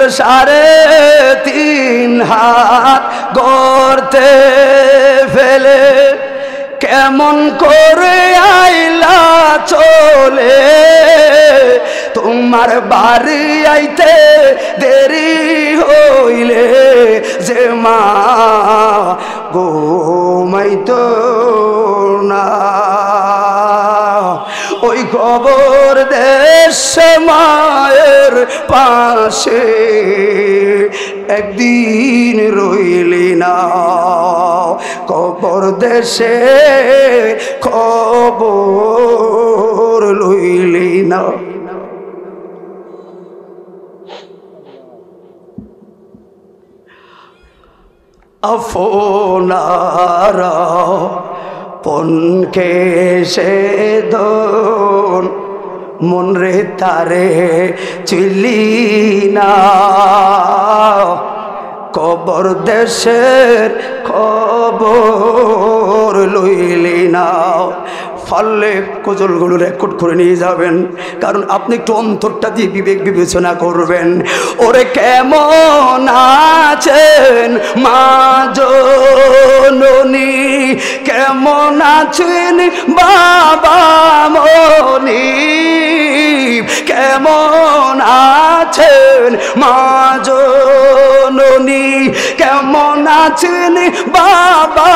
3.5 হাত গর্তে ফেলে কেমন করে আইলা চলে তোমার বাড়ি আইতে দেরি হইলে যে মা ঘুমাইতো না ওই খবর দেশ মায়ের পাশে একদিন রইলি না কবর দেশে খবর লইলি না আপনারা পনকে সে দন মন রে তারে চিলি না কবর দেশের খবর লইলি না পারলে গজলগুলো রেকর্ড করে নিয়ে যাবেন কারণ আপনি একটু অন্তরটা দিয়ে বিবেক বিবেচনা করবেন ওরে কেমন আছেন মা জননী কেমন আছেন বাবা মনি কেমন আছেন মা জননী কেমন আছেন বাবা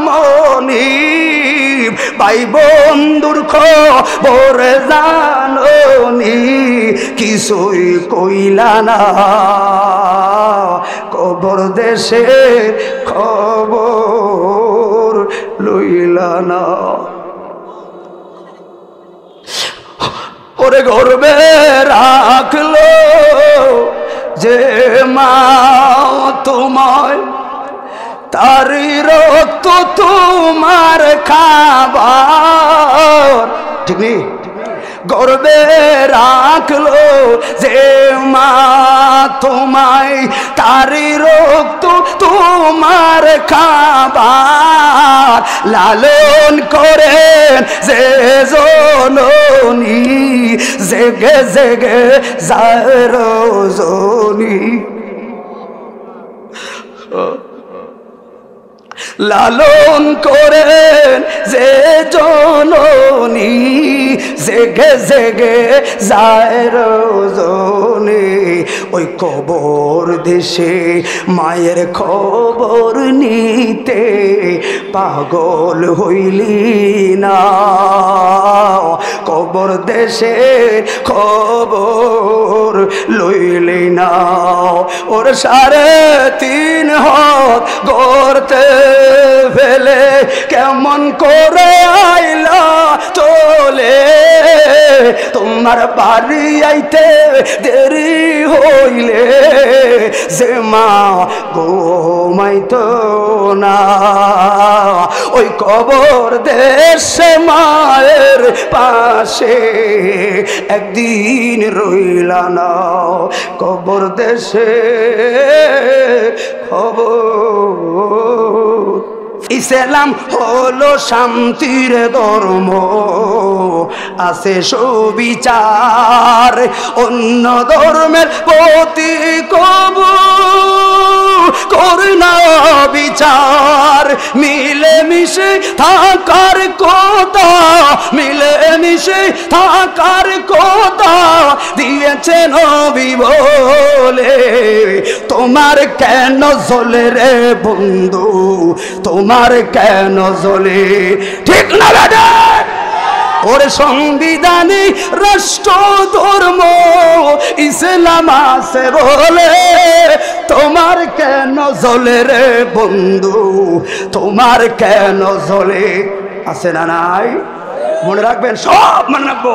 মনি ভাই বন্ধুর খবর জাননি কিছুই কইলা না কবর দেশে খবর লইলা না ওরে গর্বে রাখলো যে মা তোমায় তারি রক্ত তোমার খাবার ঠিক নেই গর্বে রাখলো যে মা তোমায় তারি রক্ত তোমার খাবার লালন করেন যে জননী জেগে জেগে যায় রজনী লালন করেন যে জননী জেগে জেগে যায় রজনী ওই কবর দেশে মায়ের খবর নিতে পাগল হইলি না কবর দেশে খবর লইলি না ওর 3.5 হাত গর্তে ফেলে কেমন করে আইলা চলে তোমার বাড়ি আইতে দেরি হইলে যে মা ঘুমাইতো না ওই কবর দেশে মায়ের পাশে একদিন রইলা না কবর দেশে খবর ইসলাম হলো শান্তির ধর্ম আছে সুবিচার অন্য ধর্মের প্রতি কবু করে না বিচার মিলেমিশে থাকার কথা মিলেমিশে থাকার কথা দিয়েছে নবী বলে তোমার কেন জ্বলে রে বন্ধু তোমার কেন জ্বলে ঠিক না বেটা ওরে সংবিধানে রাষ্ট্র ধর্ম ইসলাম আছে বলে তোমার কেন জ্বলে রে বন্ধু তোমার কেন জ্বলে আছে না নাই মনে রাখবেন সব মনে রাখবো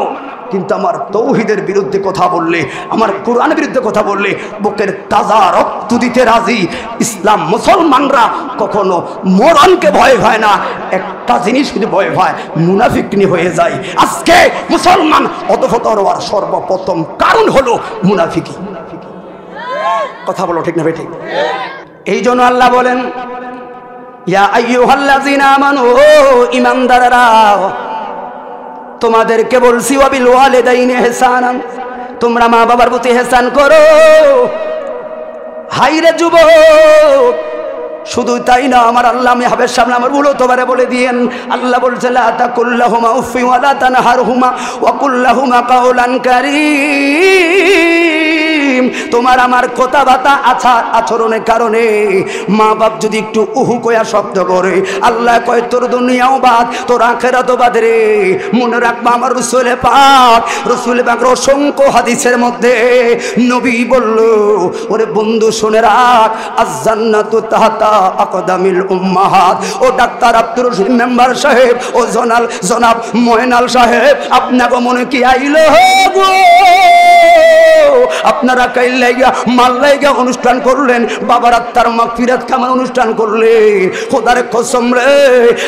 কিন্তু আমার তৌহিদের বিরুদ্ধে কথা বললে আমার কোরআনের বিরুদ্ধে কথা বললে বুকের তাজা রক্ত দিতে রাজি ইসলাম মুসলমানরা কখনো মরণকে ভয় পায় না একটা জিনিস শুধু ভয় পায় মুনাফিকনি হয়ে যায় আজকে মুসলমান অধঃপতন হওয়ার সর্বপ্রথম কারণ হলো মুনাফিকি কথা বলো ঠিক না ভাই ঠিক এই জন্য আল্লাহ বলেন ইয়া আইয়ুহাল্লাযিনা আমানু ঈমানদাররা তোমাদেরকে বলছি ওয়াবিল ওয়ালিদাইনি ইহসানান তোমরা মা বাবার প্রতি ইহসান করো হাইরে যুবক, শুধু তাই না, আমার আল্লাহ আমি হাবের সামনে আমার উলো তোবারে বলে দিয়েন, আল্লাহ বলছে লা তাকুল্লাহুমা উফফি ওয়া লা তানহারহুমা ওয়া কুল্লাহুমা কাওলান কারীম। তোমার আমার কথাবার্তা আচরণের কারণে মা বাপ যদি একটু উহু কয়া শব্দ করে, আল্লাহ কয় তোর দুনিয়াও বাদ, তোর আখিরাতও বাদ রে। মনে রাখবা আমার রসুল পাক অসংখ্য হাদিসের মধ্যে নবী বলল, ওরে বন্ধু শুনে রাখ, আজ-জান্নাতু তাহতা আকদামিল উম্মাহাত। ও ডাক্তার আব্দুর রশিদ মেম্বার সাহেব, ও জনাব ময়নাল সাহেব, আপনাকে মনে কি আইলো গো? আপনারা কাইলাইগা মাল্লাইগা অনুষ্ঠান করলেন, বাবার আত্মার মাগফিরাত কামার অনুষ্ঠান করলেন। খোদার কসম রে,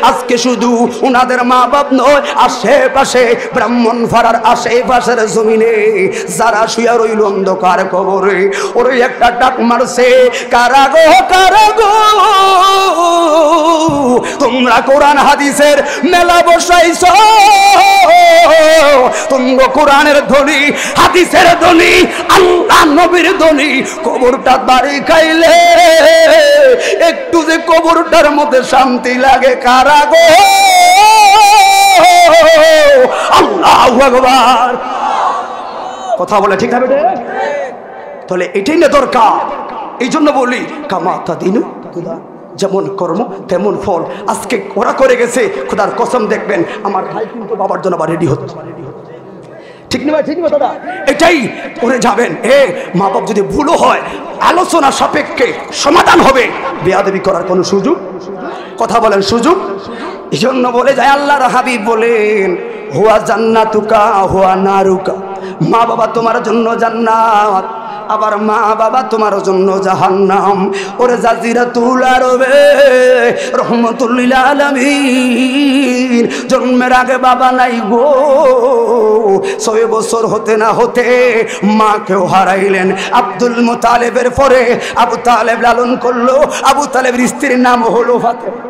আজকে শুধু ওনাদের মা বাপ নয়, আশেপাশে ব্রাহ্মণপাড়ার আশেপাশের জমিনে যারা শুয়া রইল অন্ধকার কবরে, ওরে একটা ডাক মারছে, কারাগো কারাগো, তোমরা কোরআন হাদিসের মেলা বসাইছ, তোমরা কোরআনের ধ্বনি, হাদিসের ধ্বনি, আল্লাহ নবীর ধ্বনি, কবরটা বাড়ি খাইলে একটু যে কবরটার মধ্যে শান্তি লাগে, কারাগো আল্লাহু আকবার। কথা বলে ঠিক না বেটে? তাহলে এটাই না দরকার। এই জন্য বলি কামা তাদিনু খোদা, যেমন কর্ম তেমন ফল। আজকে ওরা করে গেছে, খোদার কসম দেখবেন আমার ভাই কিন্তু বাবার জন্য আবার রেডি হচ্ছে, ঠিক না ভাই? ঠিক না দাদা? এটাই করে যাবেন। মা বাপ যদি ভুলও হয়, আলোচনা সাপেক্ষে সমাধান হবে, বেয়াদবি করার কোনো সুযোগ, কথা বলেন সুযোগ। এই জন্য বলে যায় আল্লাহর হাবিব বলেন, হুয়া জান্নাতুকা হুয়া নারুকা, মা বাবা তোমার জন্য জান্নাত, আবার মা বাবা তোমার জন্য জাহান্নাম। ওরে জাজিরাতুল আরবে রহমাতুল লিল আলামিন, জন্মের আগে বাবা নাই গো, 6 বছর হতে না হতে মাকেও হারাইলেন। আব্দুল মুতালিবের পরে আবু তালেব লালন করলো, আবু তালেবের স্ত্রীর নাম হলো ফাতেমা।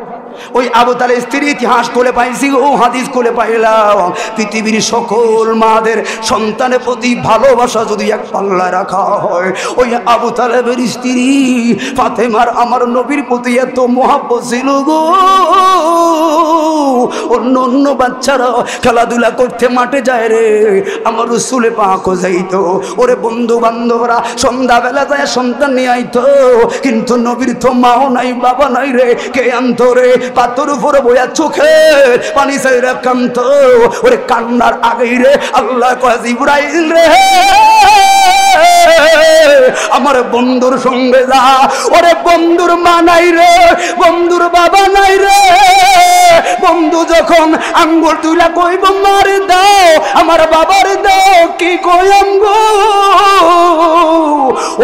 ওই আবু তালেব স্ত্রীর ইতিহাস খুলে পাইছি, ও হাদিস খুলে পাইলাম, পৃথিবীর সকল মাদের সন্তানের প্রতি ভালোবাসা যদি এক পাল্লায় রাখা হয়, ওই আবু তালেবের স্ত্রী ফাতেমার আমার নবীর প্রতি এত মহব্বত ছিল গো। অন্য অন্য বাচ্চারা খেলাধুলা করতে মাঠে যায় রে, আমার রাসূল পাকও যাইতো। ওরে বন্ধু বান্ধবরা সন্ধ্যাবেলা যায় সন্তান নিয়ে আইতো, কিন্তু নবীর তো মাও নাই বাবা নাই রে, কে আনতো রে? পাথর উপরে বইয়া চোখে পানি চাইরা কান্ত, ওরে কান্নার আগেই রে আল্লাহ কয় জিবরাইল রে আমার বন্ধুর সঙ্গে যা। ওরে বন্ধুর মা নাই রে, বন্ধুর বাবা নাই রে, বন্ধু যখন আঙ্গুল তুইলা কইব মার দাও আমার বাবার দাও, কি কইম গো?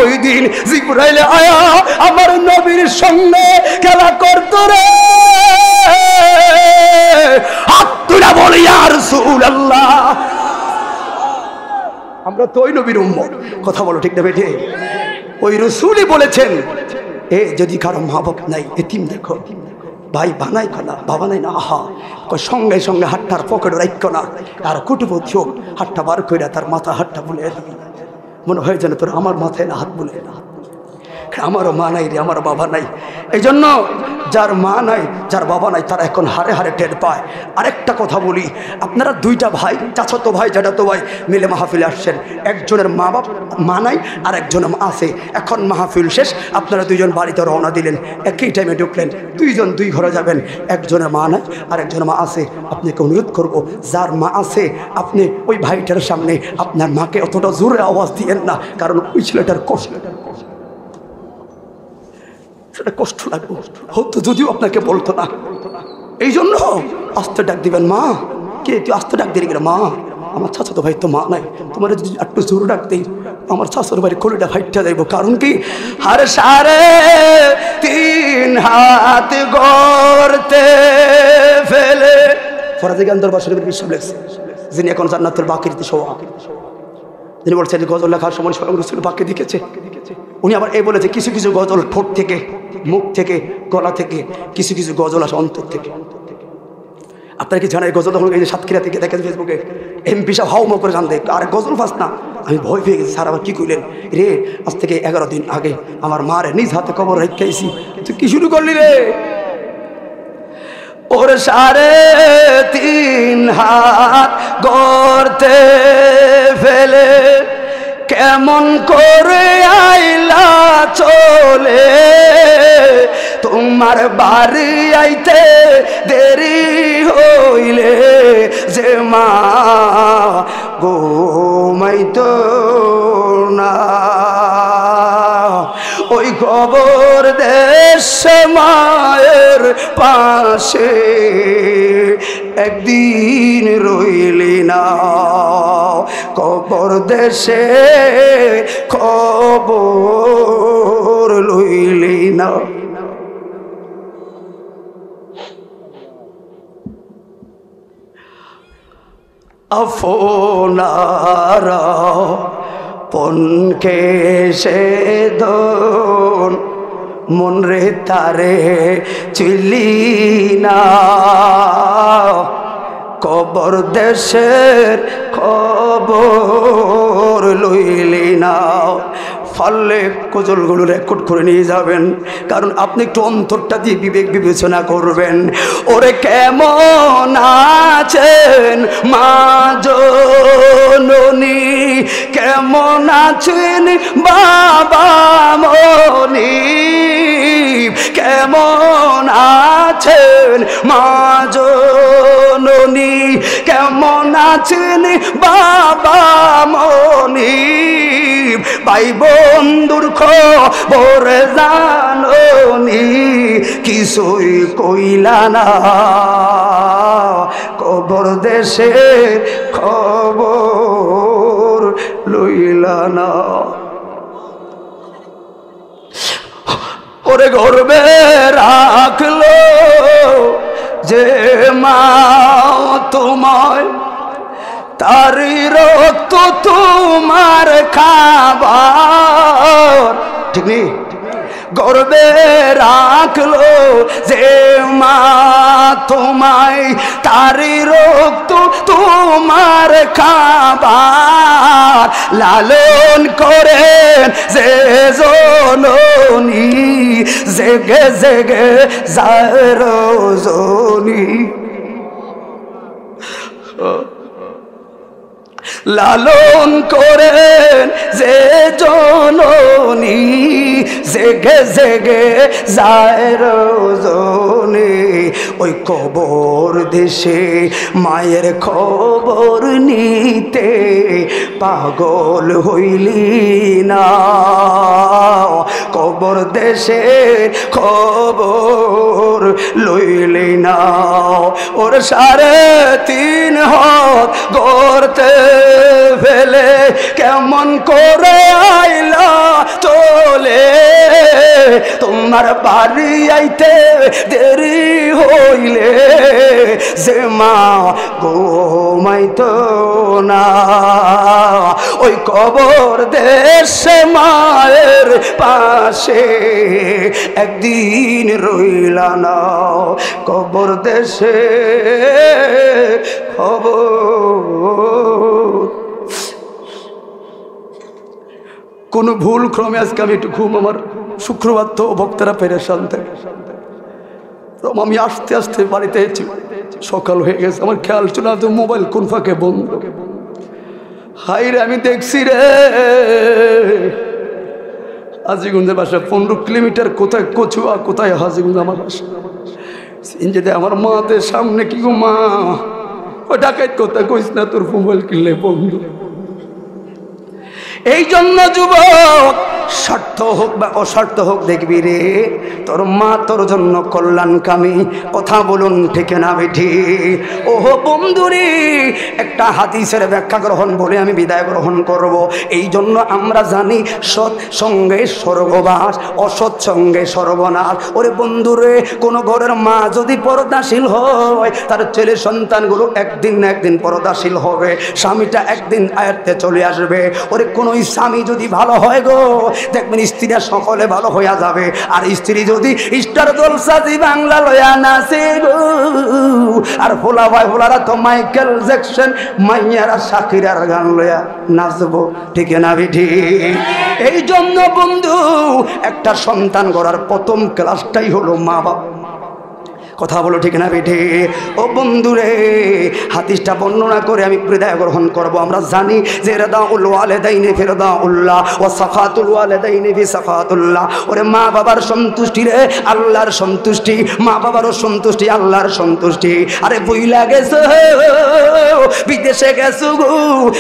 ওই দিন জিবরাইল আয়া আমার নবীর সঙ্গে খেলা করতো রে, হাত তুইলা বলি ইয়া রাসূলুল্লাহ। আমরা তো ওই নবীর উম্মত, কথা বলো ঠিক না বেঠে? ওই রাসূলই বলেছেন, যদি কারো মা বাপ নাই, এতিম দেখো, ভাই বানাই না, বাবা নাই না, আহা সঙ্গে সঙ্গে হাতটার পকেটে রাখো না, আর কুটুপতি হোক হাতটা বার করে তার মাথা হাতটা বলে দিবি, মনে হয় যেন তোর আমার মাথায় না হাত বলে না, আমারও মা নাই রে, আমার বাবা নাই। এই জন্য যার মা নাই, যার বাবা নাই, তারা এখন হারে হারে টের পায়। আরেকটা কথা বলি, আপনারা 2টা ভাই, চাচাতো ভাই জ্যাঠাতো ভাই মিলে মাহফিলে আসছেন, একজনের মা নাই আর একজনের মা আছে। এখন মাহফিল শেষ, আপনারা 2জন বাড়িতে রওনা দিলেন, একই টাইমে ঢুকলেন, 2জন 2 ঘরে যাবেন, একজনের মা নাই আর একজনের মা আছে। আপনাকে অনুরোধ করব, যার মা আছে আপনি ওই ভাইটার সামনে আপনার মাকে অতটা জোরে আওয়াজ দিয়েন না, কারণ ওই ছেলেটার কষ্ট কষ্ট লাগবে হতো যদিও আপনাকে বলতো না। এই জন্য আস্তে ডাক দিবেন, মা কে তুই আস্তে ডাক দিলি মা, আমার চাচাতো ভাই তো মা নাই, তোমার যদি একটু জোর ডাক দিই আমার চাচার বাড়ি কলিটা ফাইটটা যাইব। কারণ কি, হারে 3.5 হাত গড়তে ফেলে ফরাজি গান দরবার শরীফের বিশ্ব লেখছে, যিনি এখন জান্নাতের বাকিতে শোয়া, যিনি বলছেন গজল লেখার সময় স্বয়ং রাসূল বাকি দেখেছে। উনি আবার এই বলেছে, কিছু কিছু গজল ঠোঁট থেকে, মুখ থেকে, গলা থেকে, কিছু কিছু গজল আসে অন্তর থেকে। আপনারা কি জানেন গজল তখন এই যে সাতক্ষীরা থেকে দেখেন ফেসবুকে এমপি সাহেব হাউমা করে জানতে আর গজল ফাঁস না। আমি ভয় পেয়ে গেছি, স্যার আবার কী করলেন রে? আজ থেকে 11 দিন আগে আমার মার নিজ হাতে কবর রেখেছি। তুই কি শুরু করলি রে? ওর 3.5 হাত গর্তে ফেলে কেমন করে আইলা চলে, তোমার বাড়ি আইতে দেরি হইলে যে মা ঘুমাইতো না। ওই কবর দেশে মায়ের পাশে একদিন রইলি না, কবর দেশে খবর লইলি না। আপনারা পনকে সে দন মন রে তারে চিলি না, কবর দেশের খবর লইলি না। পারলে গজলগুলো রেকর্ড করে নিয়ে যাবেন, কারণ আপনি একটু অন্তরটা দিয়ে বিবেক বিবেচনা করবেন। ওরে কেমন আছেন মা জননী, কেমন আছেন বাবা মনি, কেমন আছেন মা জননী, কেমন আছেন বাবা মনি, ভাই বন্ধুর খবর জাননি কিছুই কইলা না, কবর দেশে খবর লইলা না। ওরে গর্বে রাখলো যে মা তোমায়, তারি রক্ত তোমার খাবার, ঠিক নেই? গর্বে রাখলো যে মা তোমায়, তারি রক্ত তোমার খাবার, লালন করেন যে জননী, জেগে জেগে যায় রজনী। লালন করেন যে জননী, জেগে জেগে যায় রজনী। ওই কবর দেশে মায়ের খবর নিতে পাগল হইলি না, কবর দেশে খবর লইলি না। ওর 3.5 হাত গর্তে ফেলে কেমন করে আইলা চলে, তোমার বাড়ি আইতে দেরি হইলে যে মা ঘুমাইতো না। ওই কবর দেশে মায়ের পাশে একদিন রইলা না, কবর দেশে খবর। কোন ভুল ক্রমে আজকে আমি একটু ঘুম, আমার শুক্রবার তো ভক্তরা পেরেশান থাকে, আমি আস্তে আস্তে বাড়িতে সকাল হয়ে গেছে, আমার খেয়াল ছিল না তো মোবাইল কোন ফাঁকে বন্ধ। হাই রে, আমি দেখছি রে হাজিগঞ্জের বাসা 15 কিলোমিটার, কোথায় কচুয়া কোথায় হাজিগঞ্জ আমার বাসা। ইঞ্জিতে আমার মাদের সামনে কি গো মা, ও ডাকাইত কথা কইস না, তোর মোবাইল কিনলে বন্ধু। এই জন্য যুবক, স্বার্থ হোক বা অস্বার্থ হোক, দেখবি রে তোর মা তোর জন্য কল্যাণকামী। কথা বলুন ঠিক না বেঠি? ওহো বন্ধুরে, একটা হাদিসের ব্যাখ্যা গ্রহণ বলে আমি বিদায় গ্রহণ করব। এই জন্য আমরা জানি সৎ সঙ্গে স্বর্গবাস, অসৎ সঙ্গে সর্বনাশ। ওরে বন্ধুরে, কোনো ঘরের মা যদি পর্দাশীল হয়, তার ছেলে সন্তানগুলো একদিন না একদিন পর্দাশীল হবে, স্বামীটা একদিন আয়ত্তে চলে আসবে। ওরে কোনো স্বামী যদি ভালো হয় গো, দেখবেন স্ত্রীরা সকলে ভালো হইয়া যাবে। আর স্ত্রী যদি স্টার জলসাজি বাংলা লয়া নাচে গো, আর ফোলা ভাই ফোলারা তো মাইকেল জ্যাকসন মাইয়ারা শাকিরার গান লয়া নাচবো, ঠিক না বিঠি? এই জন্য বন্ধু একটা সন্তান গড়ার প্রথম ক্লাসটাই হলো মা বাবা। কথা বলো ঠিক না বেঠে? ও বন্ধুরে, হাদিসটা বর্ণনা করে আমি বিদায় গ্রহণ করব। আমরা জানি যে রাদাউল ওয়ালিদাইনি ফি রাদাউল্লাহ ওয়া সাফাতুল ওয়ালিদাইনি ফি সাফাতুল্লাহ। ওরে মা বাবার সন্তুষ্টি রে আল্লাহর সন্তুষ্টি, মা বাবারও সন্তুষ্টি আল্লাহর সন্তুষ্টি। আরে বইলা গেছো বিদেশে গেছো গো,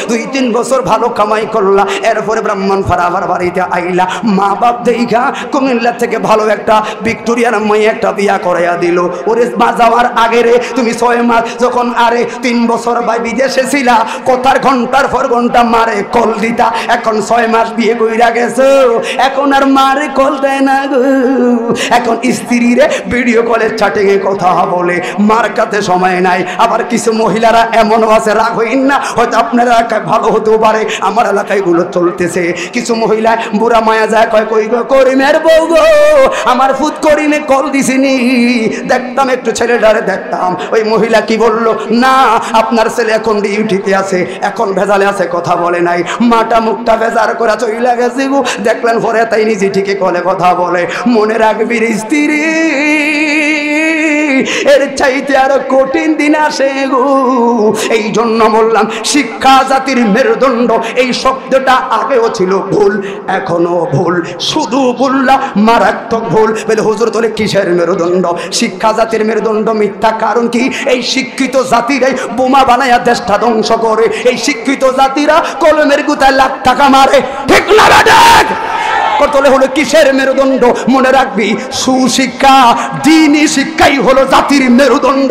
2-3 বছর ভালো কামাই করলা, এরপরে ব্রাহ্মণ ফারাবার বাড়িতে আইলা, মা বাপ দেখা কুমিল্লা থেকে ভালো একটা ভিক্টোরিয়ার মেয়ে একটা বিয়া করাইয়া দিল। ওরে মা যাওয়ার আগে রে তুমি 6 মাস যখন আরে 3 বছর ভাই বিদেশে ছিলা, কথার ঘন্টার পর ঘন্টা মারে কল দিতা, এখন 6 মাস বিয়ে কইরা গেছো, এখন আর মারে কল দেয় না গো। এখন স্ত্রীরে ভিডিও কলের চ্যাটিং এ কথা বলে, মার কাছে সময় নাই। আবার কিছু মহিলারা এমনও আছে, রাগ হইন না, হয়তো আপনার এলাকায় ভালো হতেও পারে, আমার এলাকায় গুলো চলতেছে। কিছু মহিলা বুড়া মায়া যায়, কয় কই গো করিমের বউ গো, আমার ফুট করিমে কল দিছিনি, দেখতাম একটু ছেলেটারে দেখতাম। ওই মহিলা কি বললো, না আপনার ছেলে এখন ডিউটিতে আছে, এখন ভেজালে আছে, কথা বলে নাই, মাটা মুখটা ভেজার করা চইলা গেছে গো। দেখলেন পরে তাই নিজে ঠিকই কলে কথা বলে। মনে রাখবি স্ত্রী, এর চাইতে আরো কঠিন দিন আসে গো। এই জন্য বললাম শিক্ষা জাতির মেরুদণ্ড, এই শব্দটা আগেও ছিল ভুল, এখনো ভুল, শুধু বললাম মারাত্মক ভুল। বলে হুজুর তোলে কিসের মেরুদণ্ড? শিক্ষা জাতির মেরুদণ্ড মিথ্যা। কারণ কি? এই শিক্ষিত জাতিরাই বোমা বানায়া দেশটা ধ্বংস করে, এই শিক্ষিত জাতিরা কলমের গুতায় লাখ টাকা মারে, ঠিক না দেখ? তোলে হলো কিসের মেরুদণ্ড? মনে রাখবি সুশিক্ষা, দ্বীনি শিক্ষাই হলো জাতির মেরুদণ্ড।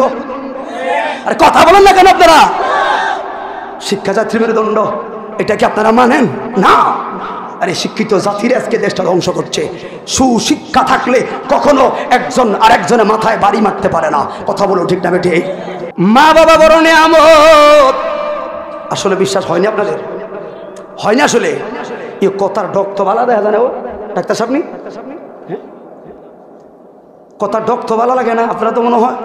আর কথা বলেন না কেন আপনারা? শিক্ষা জাতির মেরুদণ্ড, এটা কি আপনারা মানেন না? আরে শিক্ষিত জাতির আজকে দেশটা ধ্বংস করছে। সুশিক্ষা থাকলে কখনো একজন আরেকজনের মাথায় বাড়ি মারতে পারে না। কথা বলো ঠিক না বেটি? মা বাবা বড় নিয়ামত। আসলে বিশ্বাস হয়নি আপনাদের? হয় না আসলে? এই কথার ডক্ত বালা দেখা যায় না? ও ডাক্তার সাহেব নি, কথার ডক্ত বালা লাগে না? আপনারা তো মনে হয়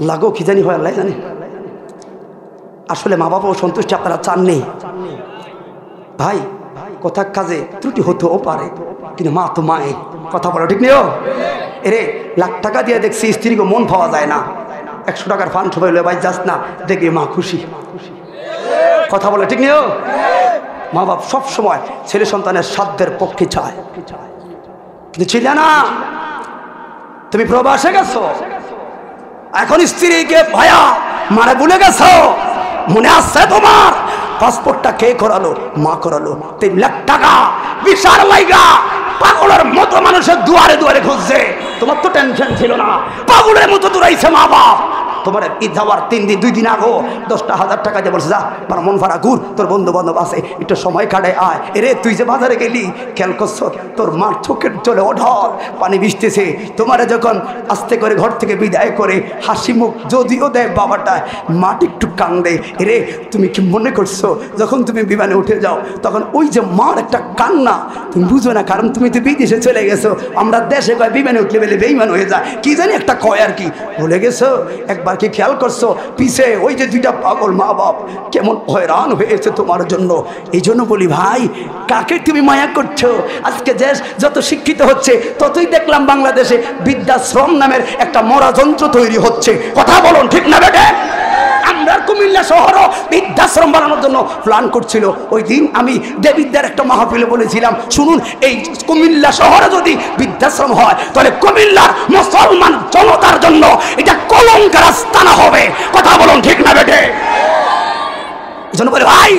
লাগো, কি জানি হয়, আল্লাহ জানি। আসলে মা বাবাও সন্তুষ্টি আপনারা চাননি ভাই। কথার কাজে ত্রুটি হতেও পারে, কিন্তু মা তো মায়ে। কথা বলো ঠিক নেই? এরে লাখ টাকা দিয়ে দেখছি স্ত্রীকে মন পাওয়া যায় না, 100 টাকার ফান সবাই ভাই যাস না, দেখবি মা খুশি। কথা বলো ঠিক নেই? মা বাপ সব সময় ছেলে সন্তানের সাধ্যের পক্ষে চায়, কিন্তু ছিলে না। তুমি প্রবাসে গেছো, এখন স্ত্রীকে ভায়া মারে ভুলে গেছো। মনে আসছে তোমার পাসপোর্টটা কে করালো? মা করালো। 3 লাখ টাকা বিশাল লাইগা পাগলের মতো মানুষের দুয়ারে দুয়ারে খুঁজছে। তোমার তো টেনশন ছিল না, পাগলের মতো দৌড়াইছে মা বাপ। তোমার ঈদ যাওয়ার 3 দিন 2 দিন আগো 10,000 টাকা দিয়ে বলছে, যা মন ভাড়া ঘুর, তোর বন্ধু বান্ধব আছে, একটু সময় কাটায় আয়। এরে তুই যে বাজারে গেলি, খেয়াল করছো তোর মার চোখের চলে ওঠর পানি ভিজতেছে। তোমারে যখন আস্তে করে ঘর থেকে বিদায় করে হাসি মুখ যদিও দেয় বাবাটা, মাটি একটু কান্দে। এরে তুমি কি মনে করছো যখন তুমি বিমানে উঠে যাও তখন ওই যে মার একটা কান্না তুমি বুঝো না? কারণ তুমি তো বিদেশে চলে গেছো। আমরা দেশে কয় বিমানে উঠলে বেলে বেইমান হয়ে যায়, কি জানি একটা কয় আর কি, ভুলে গেছো। একবার কি খেয়াল করছো পিছে ওই যে 2টা পাগল মা বাপ কেমন হয়রান হয়েছে তোমার জন্য? এই জন্য বলি ভাই, কাকে তুমি মায়া করছো? আজকে দেশ যত শিক্ষিত হচ্ছে ততই দেখলাম বাংলাদেশে বৃদ্ধাশ্রম নামের একটা মরা যন্ত্র তৈরি হচ্ছে। কথা বলুন ঠিক না বেটে? আমরা কুমিল্লা শহরও বৃদ্ধাশ্রম বানানোর জন্য প্ল্যান করছিল। ওই দিন আমি দেবিদ্যার একটা মাহফিলে বলেছিলাম, শুনুন, এই কুমিল্লা শহরে যদি বৃদ্ধাশ্রম হয় তাহলে কুমিল্লার মুসলমান জনতার জন্য এটা কলঙ্কের আস্তানা হবে। কথা বলুন ঠিক না বেটে? এই জন্য বলে ভাই,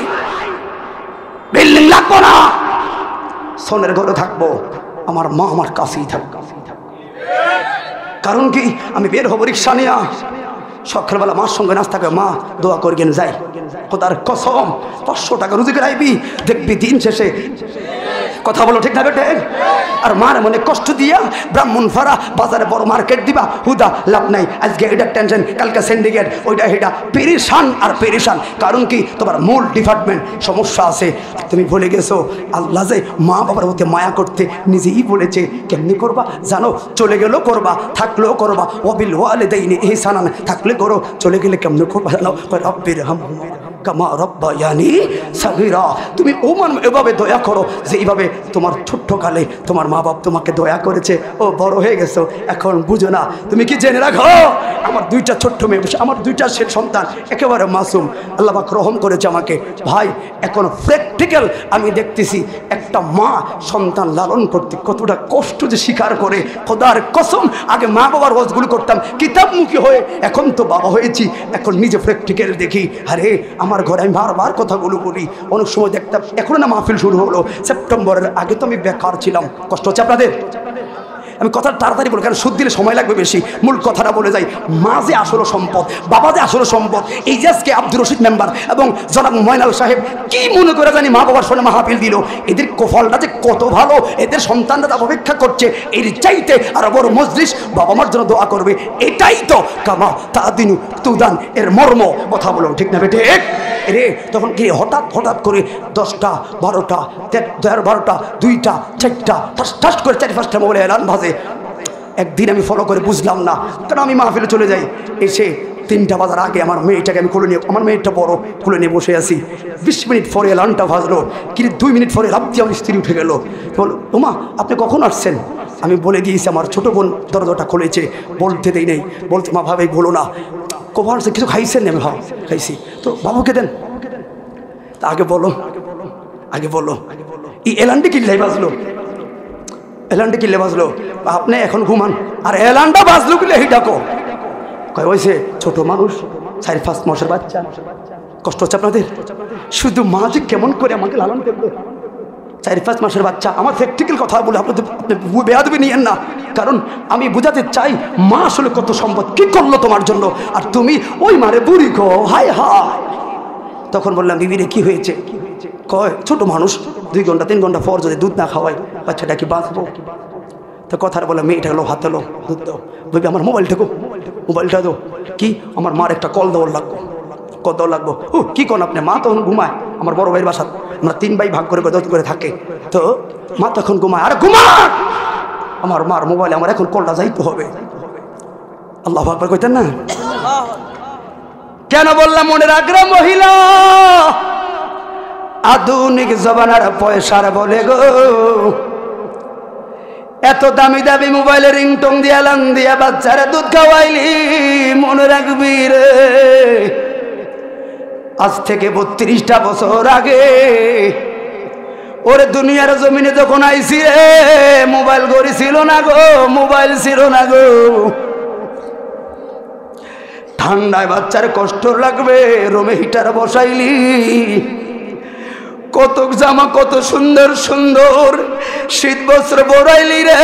বিল্ডিং লাগবো না, সোনের ঘরে থাকবো, আমার মা আমার কাছেই থাকবে। কারণ কি? আমি বের হবো রিক্সা নিয়ে, সকালবেলা মার সঙ্গে নাস্তা করে, মা দোয়া করে গেন যাই, খোদার কসম 500 টাকা রুজি করে আইবি, দেখবি দিন শেষে। কথা বলো ঠিক না বেটে? আর মার মনে কষ্ট দিয়া ব্রাহ্মণপাড়া বাজারে বড় মার্কেট দিবা, হুদা লাভ নাই। আজকে এটা টেনশন, কালকে সিন্ডিকেট, ওইটা এটা, পেরেশান আর পেরেশান। কারণ কি, তোমার মূল ডিপার্টমেন্ট সমস্যা আছে। তুমি ভুলে গেছো আল্লাহ যে মা বাবার প্রতি মায়া করতে নিজেই বলেছে। কেমনি করবা জানো? চলে গেলেও করবা, থাকলেও করবা। ওয়াবিল ওয়ালিদাইনি ইহসানান, থাকলে করো, চলে গেলে কেমনি করবা জানো? রব্বিরহামহুমা কামা রাব্বায়ানি সাগীরা। তুমি ওমান এভাবে দয়া করো যে এইভাবে তোমার ছোট্টকালে তোমার মা বাপ তোমাকে দয়া করেছে, ও বড় হয়ে গেছো, এখন বুঝো না। তুমি কি জেনে রাখো, আমার দুইটা ছোট্ট মেয়ে, আমার দুইটা সন্তান একেবারে মাসুম, আল্লাহ পাক রহম করেছে আমাকে। ভাই এখন প্র্যাকটিক্যাল আমি দেখতেছি একটা মা সন্তান লালন করতে কতটা কষ্ট যে স্বীকার করে। খোদার কসম, আগে মা বাবার ওয়াজগুলো করতাম কিতাবমুখী হয়ে, এখন তো বাবা হয়েছি, এখন নিজে প্র্যাকটিক্যাল দেখি। আরে আমার ঘরে আমি বারবার কথাগুলো বলি, অনেক সময় দেখতাম, এখন না মাহফিল শুরু হলো, সেপ্টেম্বরের আগে তো আমি বেকার ছিলাম। কষ্ট হচ্ছে আপনাদের? আমি কথা তাড়াতাড়ি বলি, কারণ সুদ দিলে সময় লাগবে বেশি। মূল কথাটা বলে যাই, মা যে আসল সম্পদ, বাবা যে আসল সম্পদ। এই যে আজকে আব্দুর রশিদ মেম্বার এবং জনাব ময়নাল সাহেব কি মনে করে জানি মা বাবার সঙ্গে মাহফিল দিল, এদের কফলটা যে কত ভালো, এদের সন্তানরা তা অপেক্ষা করছে এর চাইতে আর বড় মজলিস বাবা মার জন্য দোয়া করবে। এটাই তো কামা তাদিনু তুদান এর মর্ম। কথা বলো ঠিক না বেটে? রে তখন কি হঠাৎ করে 10টা 12টা 12টা 2টা 4টা ঠাস করে 4-5টা মোবাইলে এলান ভাজে। একদিন আমি ফলো করে বুঝলাম না, কারণ আমি মাহফিলে চলে যাই, এসে 3টা বাজার আগে আমার মেয়েটাকে আমি খুলে নিয়ে, আমার মেয়েটা বড়, খুলে নিয়ে বসে আছি। 20 মিনিট পরে এলানটা ভাজলো, কিন্তু 2 মিনিট পরে রাত্রি আমার স্ত্রী উঠে গেল, বলো ওমা আপনি কখন আসছেন? আমি বলে দিয়েছি আমার ছোটো বোন দরজাটা খুলেছে, বলতে দেই নেই, বলতে মা ভাবে বলো না, কখন আসছে কিছু খাইছেন? আমি ভাব খাইছি, তো বাবুকে দেন। তা আগে বলো এই এলানটি কিল্লাই বাজলো, এলানটা কিল্লে বাজলো, আপনি এখন ঘুমান, আর এলানটা বাজলো কিলে এই ডাকো। কয় হয়েছে ছোট মানুষ, 4-5 মাসের বাচ্চা, কষ্ট হচ্ছে আপনাদের? শুধু মা যে কেমন করে আমাকে লালন করবে, 4-5 মাসের বাচ্চা। আমার প্র্যাকটিক্যাল কথা বলে আপনি বেয়াদবি নিয়েন না, কারণ আমি বুঝাতে চাই মা আসলে কত সম্পদ, কি করলো তোমার জন্য, আর তুমি ওই মারে বুড়ি গো, হায় হায়। তখন বললাম বিবিরে কি হয়েছে? কয় ছোট মানুষ, 2 ঘন্টা 3 ঘন্টা পর যদি দুধ না খাওয়াই বাচ্চাটা কি বাঁচবো? তো কথার বলে মেয়েটা হলো হাতে লো দুধ দাও, বলবি আমার মোবাইলটা দাও। কি আমার মার একটা কল দেওয়ার লাগবো। ও কি কোন আপনি? মা তখন ঘুমায়, আমার বড় ভাইয়ের বাসাত, আমরা 3 ভাই ভাগ করে থাকে, তো মা তখন ঘুমায়, আর ঘুমা আমার মার মোবাইলে আমার এখন কলটা যাইতে হবে। আল্লাহু আকবার কইতেন না? কেন বললাম মনে রাখরা মহিলা আধুনিক জমানার পয়সার বলে গো, এত দামি দামি মোবাইলে রিংটং দিয়া লান দিয়া বাচ্চারা দুধ খাওয়াইলি, মনে রাখবি রে আজ থেকে 32টা বছর আগে ওরে দুনিয়ার জমিনে যখন আইসি রে, মোবাইল গড়ি ছিল না গো, ঠান্ডায় বাচ্চার কষ্ট লাগবে, রুমে হিটার বসাইলি, কত জামা কত সুন্দর শীত বস্ত্র বড়াইলি রে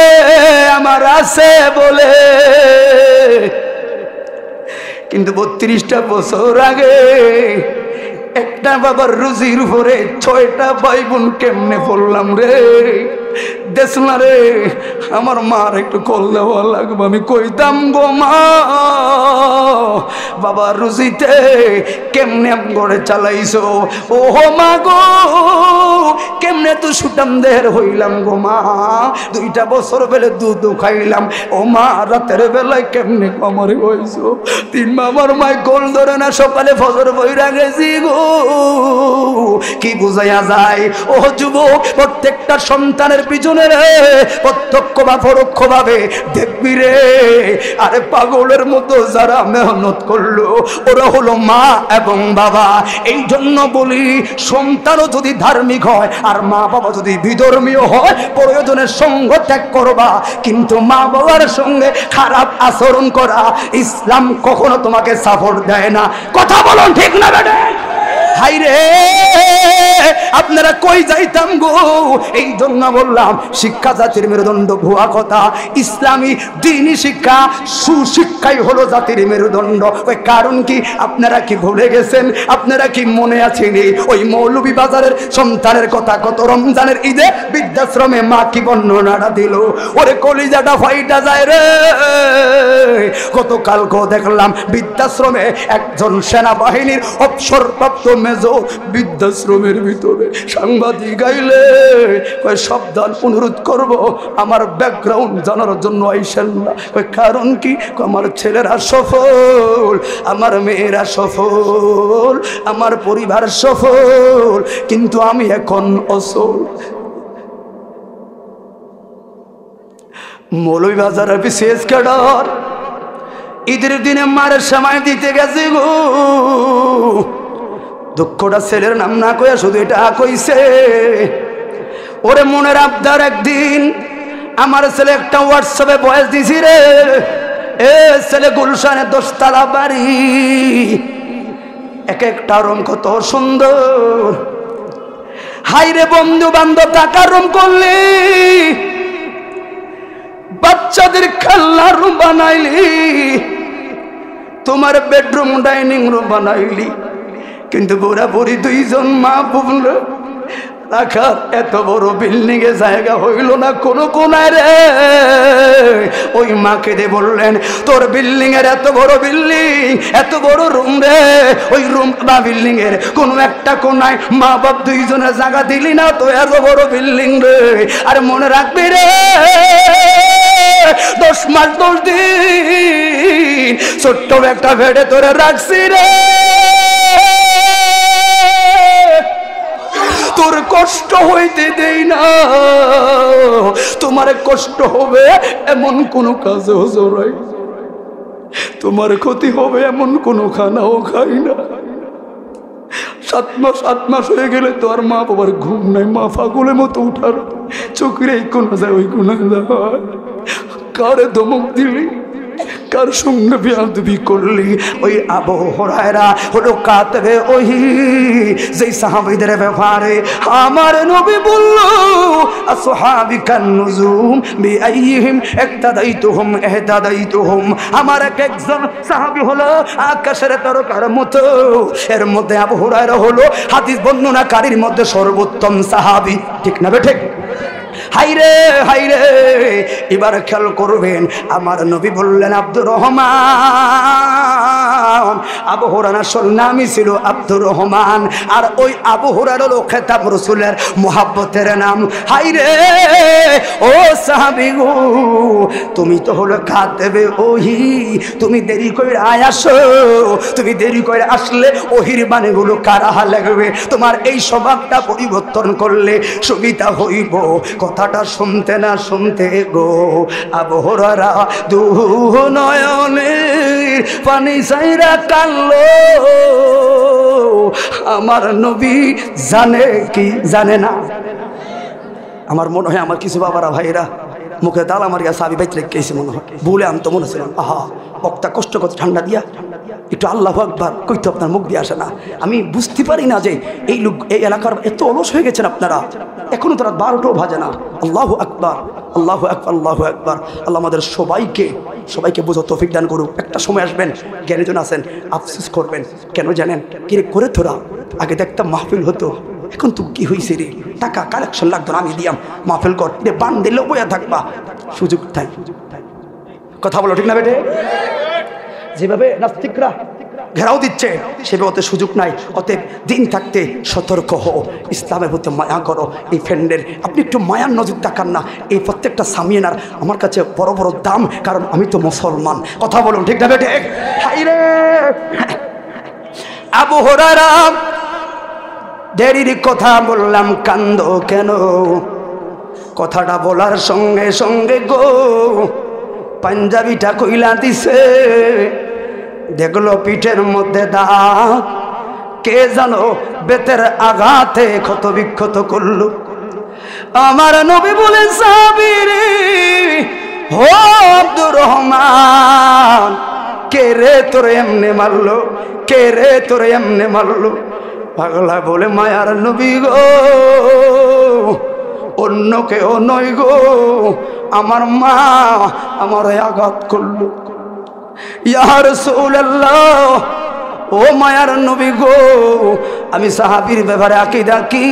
আমার আছে বলে, কিন্তু 32টা বছর আগে একটা বাবার রুজির উপরে 6টা ভাই বোন কেমনে পড়লাম রে। দেশ না রে, আমার মার একটু কল দেওয়া লাগবে। আমি কইতাম গো মা, বাবার রুজিতে কেমনে ঘরে চালাইছো, ও মা গো কেমনে তো সুটাম দেহের হইলাম গো মা, 2টা বছর বেলে দুধ খাইলাম, ও মা রাতের বেলায় কেমনে আমার হইছো। 3 আমার মায় গোল ধরে না, সকালে ফজর বইরা গেছি গো, কি বুঝাইয়া যায়। ও যুবক, প্রত্যেকটা সন্তানের পিছনে রে প্রত্যক্ষ বা পরোক্ষ ভাবে দেখবি রে, আরে পাগলের মতো যারা মেহনত করলো ওরা হলো মা এবং বাবা। এই জন্য বলি সন্তানও যদি ধার্মিক হয় আর মা বাবা যদি বিধর্মীয় হয়, প্রয়োজনের সঙ্গ ত্যাগ করবা, কিন্তু মা বাবার সঙ্গে খারাপ আচরণ করা ইসলাম কখনো তোমাকে সাপোর্ট দেয় না। কথা বলুন ঠিক না বেটা? হাইরে আপনারা কই যাইতাম গো? এই জন্য বললাম শিক্ষা জাতির মেরুদণ্ড, ভুয়া কথা। ইসলামী দ্বীনি শিক্ষা, সুশিক্ষাই হলো জাতির মেরুদণ্ড। ওই কারণ কি আপনারা কি ভুলে গেছেন? আপনারা কি মনে আছেনি ওই মৌলভী বাজারের সন্তানের কথা? কত রমজানের ঈদে বৃদ্ধাশ্রমে মা কি বর্ণনাটা দিল, ওরে কলিজাটা ফাইটা যায় রে। গতকালকেও দেখলাম বৃদ্ধাশ্রমে একজন সেনাবাহিনীর অবসরপ্রাপ্ত মেজর বৃদ্ধাশ্রমের ভিতরে সাংবাদিক গাইলে সাবধান, অনুরোধ করব আমার ব্যাকগ্রাউন্ড জানার জন্য আইসেন না। কারণ কি? আমার ছেলেরা সফল, আমার মেয়েরা সফল, আমার পরিবার সফল, কিন্তু আমি এখন অসল। মৌলভীবাজারের বিশেষ ক্যাডার ঈদের দিনে মারের সময় দিতে গেছে গো। দুঃখটা ছেলের নাম না কইয়া শুধু এটা কইছে, ওরে মনের আবদার একদিন আমার ছেলে একটা হোয়াটসঅ্যাপে ভয়েস দিছি রে, এ ছেলে গুলশানে 10 তলা বাড়ি, এক একটা রুম কত সুন্দর। হাইরে বন্ধু বান্ধব টাকার রুম করলি, বাচ্চাদের খেলনার রুম বানাইলি, তোমার বেডরুম ডাইনিং রুম বানাইলি, কিন্তু বুড়া বুড়ি 2 জন মা বোন রাখার এত বড় বিল্ডিং এ জায়গা হইল না কোনো কোনায় রে। ওই মাকে দে বললেন, তোর বিল্ডিং এর এত বড় বিল্ডিং, এত বড় রুম রে, ওই রুম বা বিল্ডিং এর কোনো একটা কোনায় মা বাপ 2 জনের জায়গা দিলি না তো এত বড় বিল্ডিং রে। আর মনে রাখবি রে, 10 মাস 10 দিন ছোট্ট একটা ভেড়ে তোরে রাখছি রে। তোর কষ্ট হইতে দেই না, তোমার কষ্ট হবে এমন কোন কাজেও জড়াই, তোমার ক্ষতি হবে এমন কোন খানাও খাই না। 7 মাস হয়ে গেলে তো আর মা বাবার ঘুম নাই, মা পাগলের মতো উঠার, চোখের এই কোনা যায় ওই কোনা যায়। কারে ধমক দিলি, কার সঙ্গে বেয়াদবি করলি? ওই আবু হুরায়রা হলো কাতবে ওহি, যেই সাহাবীদের ব্যাপারে আমার নবী বলল, আসহাবিকান নুজুম বিআইহিম ইক্তাদাইতুহুম ইহতাদাইতুহুম। আমার একজন সাহাবী হলো আকাশের তারকার মতো, এর মধ্যে আবু হুরায়রা হলো হাদিস বর্ণনাকারীর মধ্যে সর্বোত্তম সাহাবী। ঠিক না বে ঠিক? হাইরে হাইরে, এবার খেয়াল করবেন, আমার নবী বললেন আব্দুর রহমান। আবু হুরায়রা আসল নামই ছিল আব্দুর রহমান, আর ওই আবু হুরায়রা হলো খেতাব রাসূলের মুহাব্বতের নাম। হাইরে ও সাহাবী গো, তুমি তো হলো কাতেবে ওহি, তুমি দেরি করে আসো, তুমি দেরি করে আসলে ওহির বাণীগুলো কারা লাগবে। তোমার এই স্বভাবটা পরিবর্তন করলে সুবিধা হইব। কথাটা শুনতে না শুনতে গো আবু হুরায়রা 2 নয়নের পানি ছাইরা কানলো। আমার নবী জানে কি জানে না? আমার মনে হয় আমার কিছু বাবারা ভাইরা মুখে তালা মারিয়া সাবি বাইত রেখেছে মনে হয়, ভুলে আমি তো মনে ছিলাম। আহা বক্তা কষ্ট করতে ঠান্ডা দিয়া একটু আল্লাহু আকবার কইতে আপনার মুখ দিয়ে আসে না। আমি বুঝতে পারি না যে এই লোক এই এলাকার এত অলস হয়ে গেছেন আপনারা, এখনো তারা 12টাও বাজে না। আল্লাহু আকবার, আল্লাহু আকবার, আল্লাহু আকবার। আল্লাহ আমাদের সবাইকে বোঝার তৌফিক দান করুক। একটা সময় আসবেন, জ্ঞানীজন আছেন, আফসোস করবেন। কেন জানেন? কিরে করে তোরা আগে দেখতাম মাহফিল হতো, এখন তো কি হয়েছে রে, টাকা কালেকশন লাগতো না, আমি দিয়াম মাহফিল কর রে, বান দিলেও বইয়া থাকবা, সুযোগ তাই। কথা বলো ঠিক না বেটে? যেভাবে নাস্তিকরা ঘেরাও দিচ্ছে সেভাবে ওতে সুযোগ নাই। অতএব দিন থাকতে সতর্ক হও, ইসলামের প্রতি মায়া করো। এই ফ্রেন্ডের আপনি একটু মায়ার নজর তাকান না, এই প্রত্যেকটা সামিয়ানার আমার কাছে বড় বড় দাম, কারণ আমি তো মুসলমান। কথা বলুন ঠিক না বেটে? হাইরে আবু হুরায়রা, দেরির কথা বললাম কান্দ কেন? কথাটা বলার সঙ্গে সঙ্গে গো পাঞ্জাবিটা কইলা দিছে, দেখলো পিঠের মধ্যে দাগ, কে জানো বেতের আঘাতে ক্ষত বিক্ষত করলো। আমার নবী বলেন সাহাবীরে, হো আব্দুর রহমান, কে রে তোরে এমনে মারলো, কে রে তোরে এমনে মারলো? পাগলা বলে মায়ার নবী গো, অন্য কেউ নয় গো, আমার মা আমার আঘাত করলো। ইয়া রাসূলুল্লাহ, ও মায়ার নবী গো, আমি সাহাবীর ব্যাপারে আকীদা কি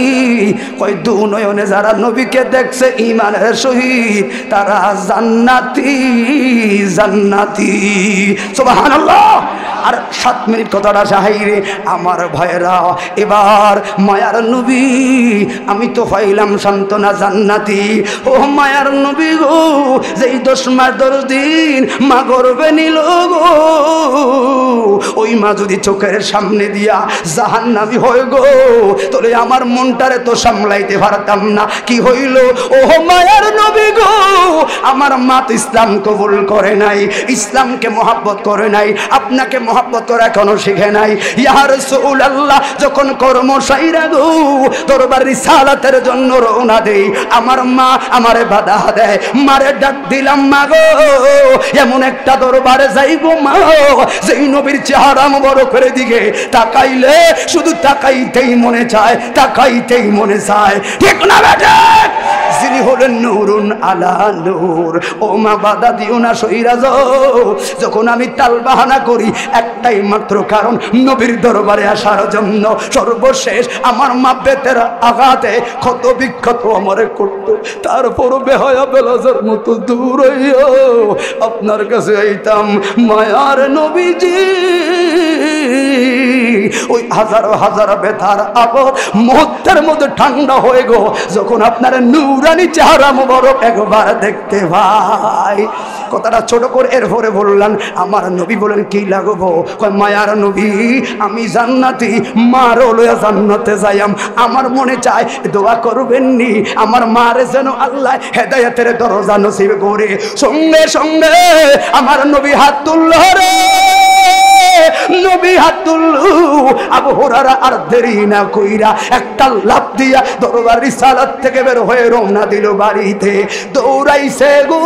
কই, দু নয়নে যারা নবীকে দেখছে ঈমানের সহিত তারা জান্নাতি জান্নাতি। সুবহানাল্লাহ। আর 7 মিনিট কথাটা সাহাইরে আমার ভাইরা, এবার মায়ার নবী আমি তো পাইলাম সান্ত্বনা জান্নাতি। ও মায়ার নবী গো, যেই 10 মাস 10 দিন মা গর্ভে নিল গো, ওই মা যদি চোখের সামনে দিয়া জাহান্নামী হয়ে গো, তোরে আমার মনটারে তো সামলাইতে পারতাম না। কি হইল? ও মায়ার নবী গো, আমার মা তো ইসলাম কবুল করে নাই, ইসলামকে মহব্বত করে নাই, আপনাকে মহব্বত করা এখনো শিখে নাই। ইয়া রাসূলুল্লাহ, যখন কর্ম সাইরা গো দরবার রিসালাতের জন্য রওনা দেই, আমার মা আমারে বাধা দেয়। মারে ডাক দিলাম, মা গো এমন একটা দরবারে যাইবো মা, যেই নবীর চেহারা মোবারকের দিকে তাকাইলে শুধু তাকাইতেই মনে চায়, তাকাইতেই মনে চায়। ঠিক না বেটা? যিনি হলেন নূরুন আলা নূর। ও মা বাধা দিও না, সইরা যাও। যখন আমি টাল বাহানা করি একটাই মাত্র কারণ, নবীর দরবারে আসার জন্য। সর্বশেষ আমার মা বেতের আঘাতে ক্ষত বিক্ষত আমারে করতো, তারপর বেহায়া বেলাজের মতো দূর হইয়া আপনার কাছে আইতাম। মায়ার নবীজি ওই হাজার হাজার ব্যথার আবর মুহূর্তের মধ্যে ঠান্ডা হয়ে গো, যখন আপনার নূরানি চেহারা মোবারক একবার দেখতে ভাই। কথাটা ছোট করে এরপরে বললেন, আমার নবী বলেন কি লাগবো? কয় মায়ার নবী আমি জান্নাতি, মারও লইয়া জান্নাতে যাইয়াম। আমার মনে চায় দোয়া করবেননি আমার মারে যেন আল্লাহ হেদায়েতের দরজা নসিব করে। সঙ্গে সঙ্গে আমার নবী হাত তুলল রে, নবী হাত তুলল। আবু হুরায়রা আর দেরি না কইরা একটা লাফ দিয়া দরবার রিসালাত থেকে বের হয়ে রওনা দিল বাড়িতে। দৌড়াইছে গো,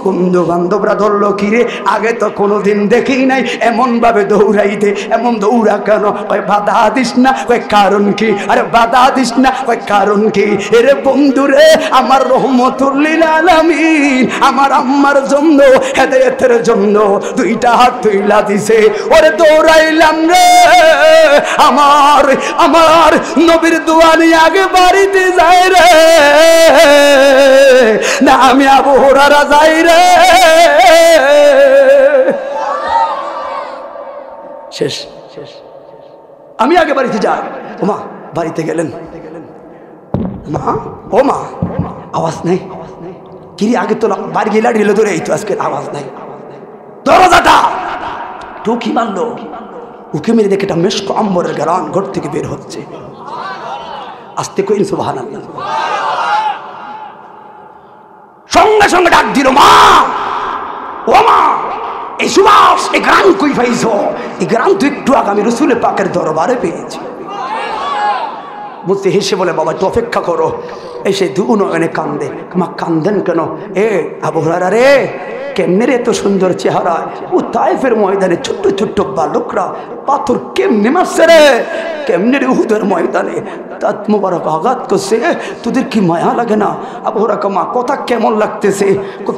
বন্ধু বান্ধবরা ধরলো, কিরে আগে তো কোনোদিন দেখি নাই এমন ভাবে দৌড়াইতে। এমন দৌড়া কেন? কয় বাধা দিস না। কয় কারণ কি? আরে বাধা দিস না। কয় কারণ কি? এরে বন্ধুরে, আমার রহমতুল লিল আলামিন আমার আম্মার জন্য হেদায়েতের জন্য 2টা হাত তুইলা দিছে। ওরে দৌড়াইলাম রে, আমার আমার নবীর দোয়া নিয়ে আগে বাড়িতে যাই রে, না আমি আবু হুরায়রা যাই রে। শেষ শেষ, আমি আগে বাড়িতে যাই। ও মা, বাড়িতে গেলেন মা, ও মা আওয়াজ নেই। কি আগে তো বাড়ি গেলা ঢিলে ধরে, এই তো আজকে আওয়াজ নাই। দরজাটা টুকি মারলো, উকি মেরে দেখে একটা মেশক আম্বরের গান ঘর থেকে বের হচ্ছে। আস্তে কইন সুবহানাল্লাহ। সঙ্গে সঙ্গে ডাক দিল, মা ও মা, এই সুবাস এই গান কই পাইছো? এই গান তো একটু আগে আমি রাসূল পাকের দরবারে পেয়েছি। বলতে হেসে বলে, বাবা একটু অপেক্ষা করো। এসে দু নয়নে কান্দে। মা কান্দেন কেন? এ আবু হুরায়রা রে, কেমনে রে এত সুন্দর চেহারা? ও তায়েফের ময়দানে ছোট্ট ছোট্ট বালকরা পাথর কেমনে মারছে রে, কেমনে রে উহুদের ময়দানে তাত মোবারক আঘাত করছে। তোদের কি মায়া লাগে না? আবু হুরায়রা, মা কথা কেমন লাগতেছে?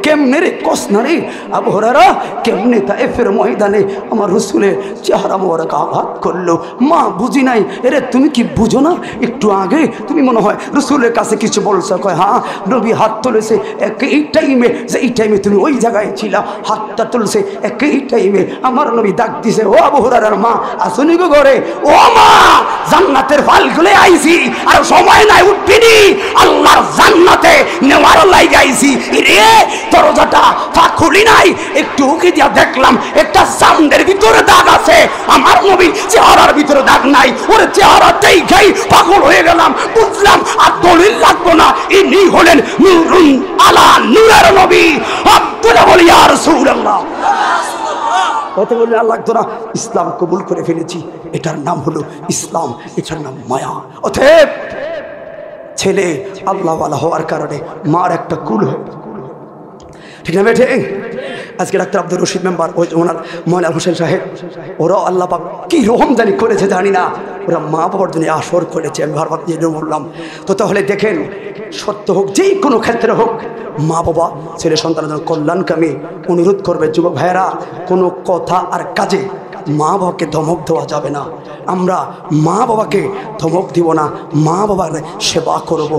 কেমনে রে, কস না রে। আবু হুরায়রা, কেমনে তায়েফের ময়দানে আমার রাসূলের চেহারা মোবারক আঘাত করলো? মা বুঝি নাই। এরে তুমি কি বুঝো না? একটু আগে তুমি মনে হয় রাসূলের কাছে কিছু বলছো। কয় হ্যাঁ, নবী হাত তুলেছে একই টাইমে, যে এই টাইমে তুমি ওই জায়গায় ছিলা। হাতটা তুলছে একই টাইমে, আমার নবী ডাক দিছে, ও আবু হুরায়রার মা আসুনি গো ঘরে? ও মা, জান্নাতের ফাল খুলে আইছি, আর সময় নাই উঠবিনি, আল্লাহর জান্নাতে নেওয়ার লাইগা আইছি। রে দরজাটা ফাঁক খুলি নাই, একটু উকি দিয়া দেখলাম একটা চাঁদের ভিতরে দাগ আছে, আমার নবী চেহারার ভিতরে দাগ নাই। ওর চেহারাতেই খাই পাগল হয়ে গেলাম, বুঝলাম আর দলিল লাগবো না, ইনি হলেন নূরুন আলা নূরের নবী। আব্দুল্লাহ বলি ইয়া রাসূলুল্লাহ, কথা বললে আর লাগতো না। ইসলাম কবুল করে ফেলেছি, এটার নাম হলো ইসলাম, এটার নাম মায়া। অতএব ছেলে আল্লাহওয়ালা হওয়ার কারণে মার একটা কুল হয়, ঠিক না বেঠে? আজকে ডাক্তার আব্দুর রশিদ মেম্বার, ওই ওনার ময়নাল হোসেন সাহেব, ওরাও আল্লাহ পাক কী রকম জানি করেছে জানি না, ওরা মা বাবার জন্য আসর করেছে। আমি বারবার দিয়ে বললাম। তো তাহলে দেখেন, সত্য হোক যেই কোনো ক্ষেত্রে হোক, মা বাবা ছেলে সন্তানের জন্য কল্যাণকামী অনুরোধ করবে। যুবক ভাইয়েরা, কোনো কথা আর কাজে মা বাবাকে ধমক দেওয়া যাবে না। আমরা মা বাবাকে ধমক দিব না, মা বাবার সেবা করব।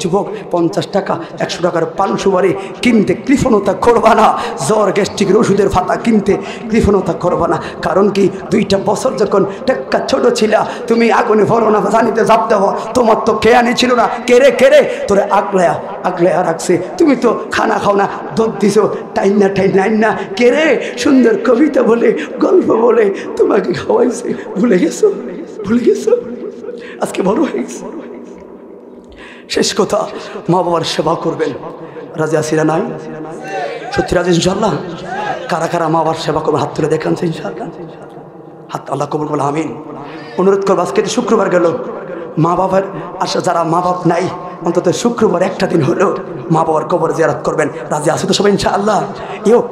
যুবক, 50 টাকা 100 টাকার পান সুপারি কিনতে কৃপণতা করবা না, জ্বর গ্যাস্ট্রিকের ওষুধের ফাতা কিনতে কৃপণতা করবা না। কারণ কি, 2টা বছর যখন টেক্কা ছোট ছিলা, তুমি আগুনে ভরো না জানিতে জাপ দেওয়া, তোমার তো খেয়ানি ছিল না, কেড়ে তোরে আগলায়া রাখছে। তুমি তো খানা খাও না, দুধ দিছো টাইনা কেড়ে সুন্দর কবিতা বলে গল্প বলে তোমাকে খাওয়াইছে। ভুলে গেছো? আজকে বড় হয়ে গেছে। শেষ কথা, মা বাবার সেবা করবেন। রাজি আসিরা নাই? সত্যি রাজি ইনশাল্লাহ? কারা কারা মা বাবার সেবা করবেন হাত তুলে দেখান ইনশাল্লাহ। হাত আল্লাহ কবুল বলে আমিন। অনুরোধ করবো, আজকে তো শুক্রবার গেল, মা বাবার আসা যারা মা বাপ নাই, অন্তত শুক্রবার একটা দিন হলেও মা বাবার কবর জিয়ারত করবেন। রাজি আছে তো সবাই ইনশাআল্লাহ?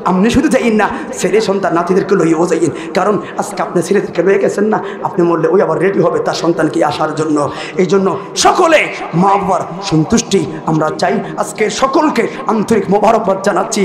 আপনি শুধু যাইন না, ছেলে সন্তান নাতিদেরকে লইয়েও যাইন। কারণ আজকে আপনি ছেলেদেরকে লয়ে গেছেন না, আপনি মরলে ওই আবার রেডি হবে তার সন্তানকে আসার জন্য। এই জন্য সকলে মা বাবার সন্তুষ্টি আমরা চাই। আজকে সকলকে আন্তরিক মোবারকবাদ জানাচ্ছি।